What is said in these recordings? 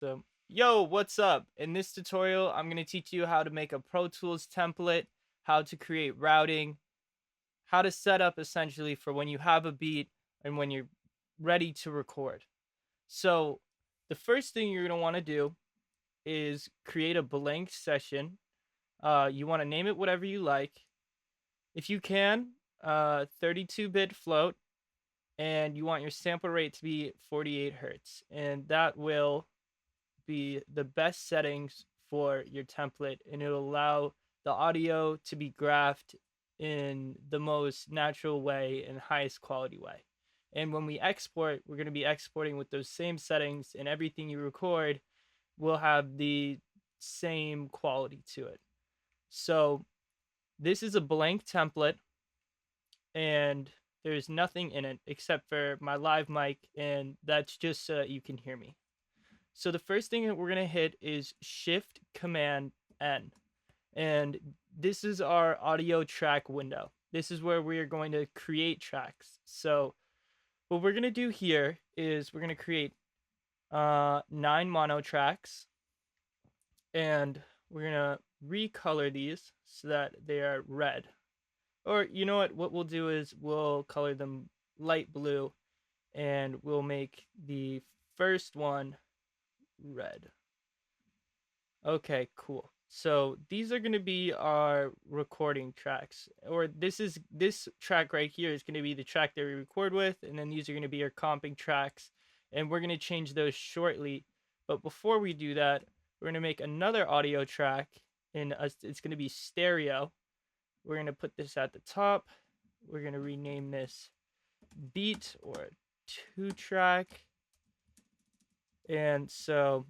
So, yo, what's up? In this tutorial, I'm going to teach you how to make a Pro Tools template, how to create routing, how to set up essentially for when you have a beat and when you're ready to record. So, the first thing you're going to want to do is create a blank session. You want to name it whatever you like. If you can, 32-bit float, and you want your sample rate to be 48 hertz, and that will be the best settings for your template, and it'll allow the audio to be graphed in the most natural way and highest quality way. And when we export, we're going to be exporting with those same settings, and everything you record will have the same quality to it. So this is a blank template, and there's nothing in it except for my live mic, and that's just so that you can hear me. So the first thing that we're going to hit is Shift Command N. And this is our audio track window. This is where we are going to create tracks. So what we're going to do here is we're going to create 9 mono tracks, and we're going to recolor these so that they are red. Or you know what we'll do is we'll color them light blue, and we'll make the first one red. Okay, cool. So these are going to be our recording tracks, or this track right here is going to be the track that we record with, and then these are going to be our comping tracks, and we're going to change those shortly. But before we do that, we're going to make another audio track, and it's going to be stereo. We're going to put this at the top. We're going to rename this beat or 2-track. And so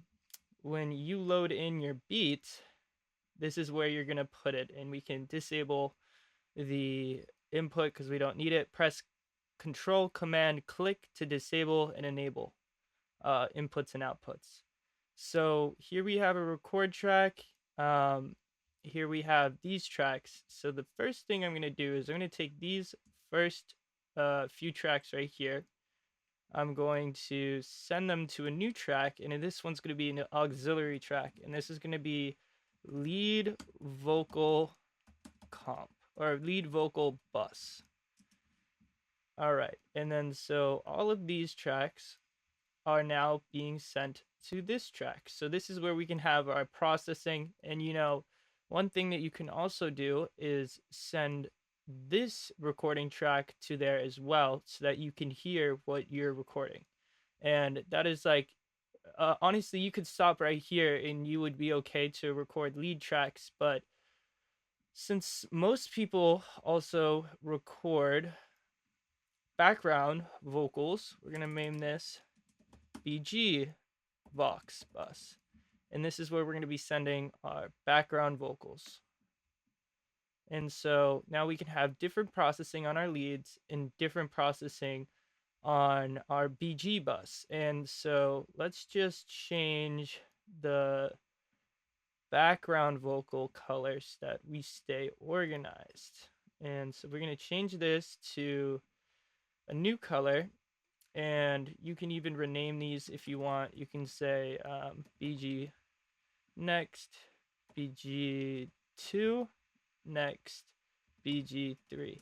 when you load in your beat, this is where you're going to put it, and we can disable the input because we don't need it. Press Control Command Click to disable and enable inputs and outputs. So here we have a record track. Here we have these tracks. So the first thing I'm going to do is I'm going to take these first few tracks right here. I'm going to send them to a new track, and this one's going to be an auxiliary track, and this is going to be lead vocal comp, or lead vocal bus. All right, and then so all of these tracks are now being sent to this track. So this is where we can have our processing, and one thing that you can also do is send this recording track to there as well, so that you can hear what you're recording. And that is like, honestly, you could stop right here and you would be okay to record lead tracks, but since most people also record background vocals, we're going to name this BG Vox Bus. And this is where we're going to be sending our background vocals. And so now we can have different processing on our leads and different processing on our BG bus. And so let's just change the background vocal colors that we stay organized. And so we're going to change this to a new color, and you can even rename these if you want. You can say BG next, BG2 next, BG3.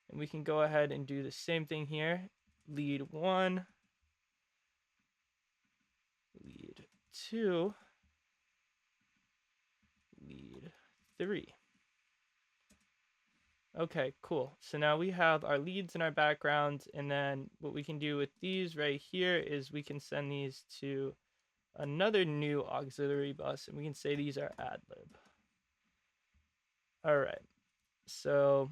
And we can go ahead and do the same thing here. Lead 1, lead 2, lead 3. Okay, cool. So now we have our leads and our backgrounds, and then what we can do with these right here is we can send these to another new auxiliary bus, and we can say these are ad lib. All right, so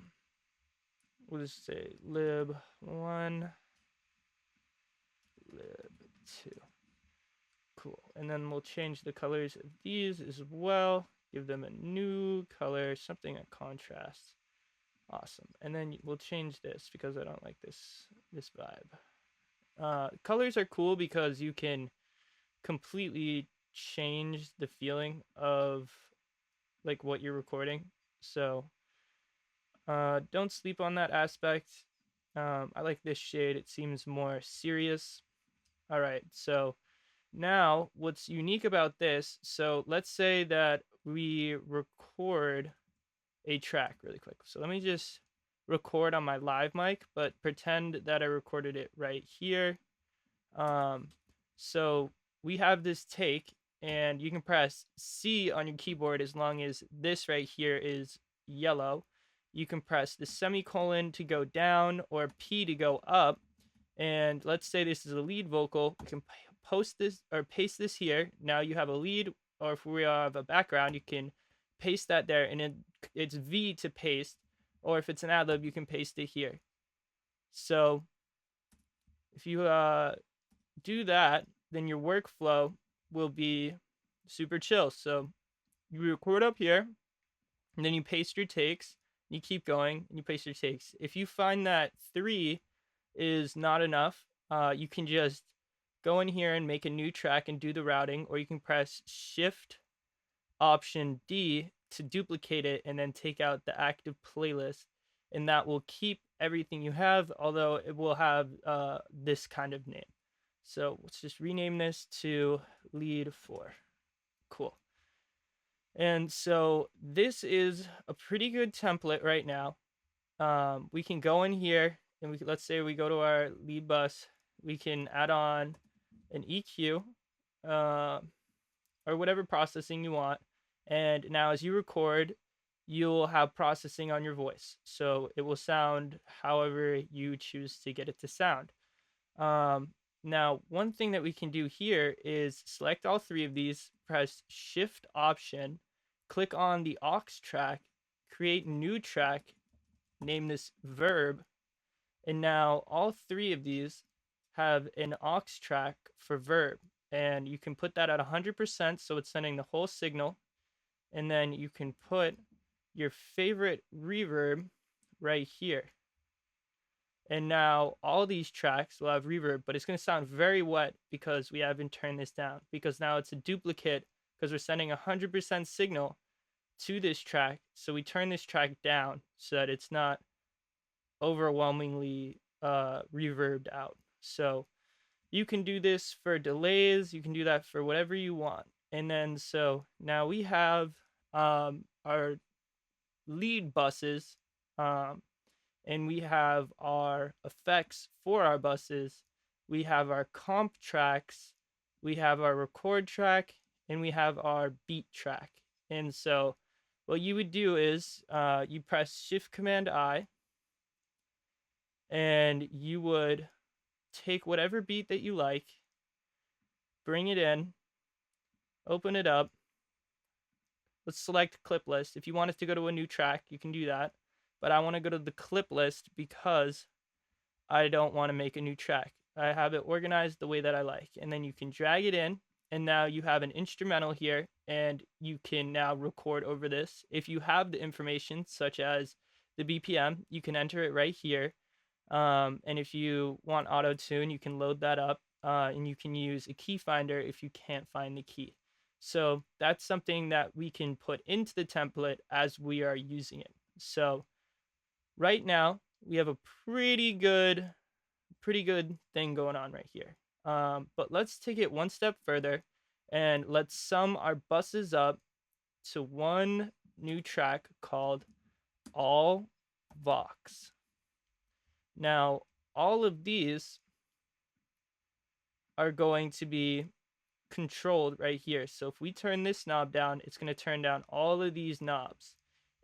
we'll just say lib 1, lib 2. Cool. And then we'll change the colors of these as well, give them a new color, something that contrasts. Awesome. And then we'll change this because I don't like this vibe. Colors are cool because you can completely change the feeling of like what you're recording. So don't sleep on that aspect. I like this shade. It seems more serious. All right, so Now, what's unique about this, so let's say that we record a track really quick. So let me just record on my live mic, but pretend that I recorded it right here. Um, so we have this take, and you can press C on your keyboard as long as this right here is yellow. You can press the semicolon to go down or P to go up. And let's say this is a lead vocal. You can post this or paste this here. Now you have a lead, or if we have a background, you can paste that there, and it's V to paste. Or if it's an ad lib, you can paste it here. So if you do that, then your workflow will be super chill. So you record up here, and then you paste your takes. You keep going, and you paste your takes. If you find that 3 is not enough, you can just go in here and make a new track and do the routing, or you can press Shift Option D to duplicate it and then take out the active playlist, and that will keep everything you have, although it will have this kind of name. So let's just rename this to lead 4. Cool. And so this is a pretty good template right now. We can go in here and let's say we go to our lead bus. We can add on an EQ or whatever processing you want. And now as you record, you'll have processing on your voice. So it will sound however you choose to get it to sound. Now, one thing that we can do here is select all 3 of these, press Shift Option, click on the aux track, create new track, name this verb, and now all 3 of these have an aux track for verb, and you can put that at 100% so it's sending the whole signal, and then you can put your favorite reverb right here. And now all these tracks will have reverb, but it's going to sound very wet because we haven't turned this down, because now it's a duplicate because we're sending 100% signal to this track. So we turn this track down so that it's not overwhelmingly reverbed out. So you can do this for delays, you can do that for whatever you want. And then so now we have our lead buses, and we have our effects for our buses, we have our comp tracks, we have our record track, and we have our beat track. And so what you would do is you press Shift Command I, and you would take whatever beat that you like, bring it in, open it up. Let's select clip list. If you want us to go to a new track, you can do that. But I want to go to the clip list because I don't want to make a new track. I have it organized the way that I like. And then you can drag it in, and now you have an instrumental here, and you can now record over this. If you have the information, such as the BPM, you can enter it right here. And if you want auto tune, you can load that up, and you can use a key finder if you can't find the key. So that's something that we can put into the template as we are using it. So right now we have a pretty good thing going on right here. But let's take it one step further and let's sum our buses up to one new track called All Vox. Now, all of these are going to be controlled right here. So if we turn this knob down, it's going to turn down all of these knobs.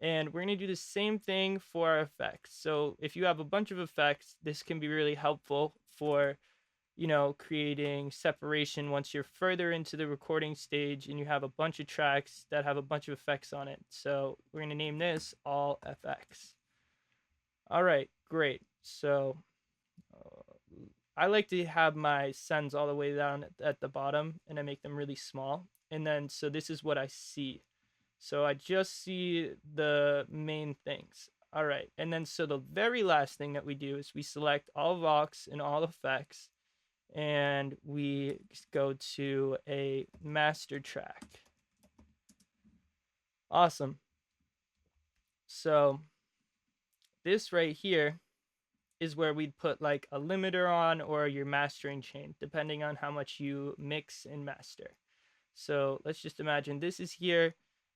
And we're going to do the same thing for our effects. So if you have a bunch of effects, this can be really helpful for, creating separation once you're further into the recording stage and you have a bunch of tracks that have a bunch of effects on it. So we're going to name this All FX. All right, great. So I like to have my sends all the way down at the bottom, and I make them really small. And then, so this is what I see. So I just see the main things. All right. And then, so the very last thing that we do is we select all Vox and all effects, and we go to a master track. Awesome. So this right here is where we'd put like a limiter on or your mastering chain, depending on how much you mix and master. So let's just imagine this is here.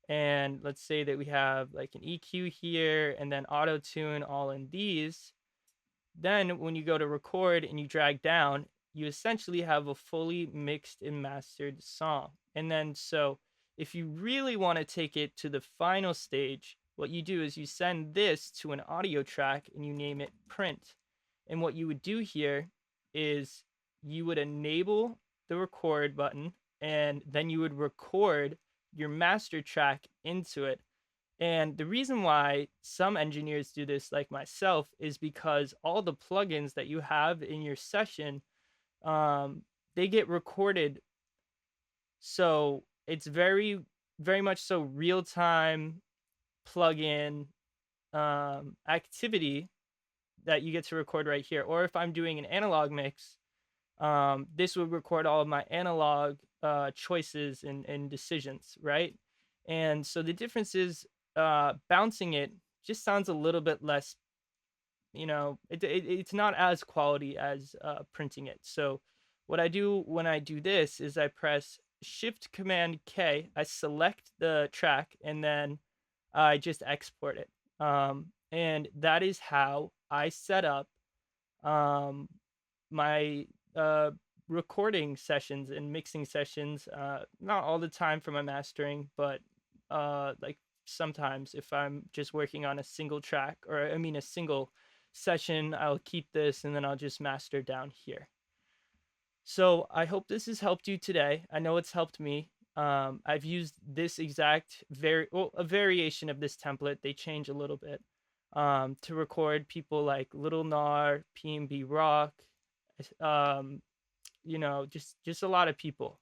And let's say that we have like an EQ here and then auto tune all in these. Then when you go to record and you drag down, you essentially have a fully mixed and mastered song. And then so if you really want to take it to the final stage, what you do is you send this to an audio track and you name it print. And what you would do here is you would enable the record button and then you would record your master track into it. And the reason why some engineers do this, like myself, is because all the plugins that you have in your session, um, they get recorded. So it's very, very much so real time plugin activity that you get to record right here. Or if I'm doing an analog mix, this would record all of my analog choices and decisions, right? And so the difference is bouncing it just sounds a little bit less, it's not as quality as printing it. So what I do when I do this is I press Shift Command K, I select the track, and then I just export it. And that is how I set up um, my recording sessions and mixing sessions. Not all the time for my mastering, but like sometimes if I'm just working on a single track, or I mean a single session, I'll keep this and then I'll just master down here. So I hope this has helped you today. I know it's helped me. I've used this exact a variation of this template. They change a little bit to record people like Little Nar, PNB Rock, um, just a lot of people.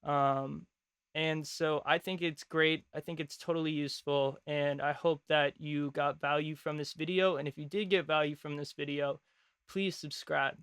Um, and so I think it's great. I think it's totally useful, and I hope that you got value from this video. And if you did get value from this video, please subscribe.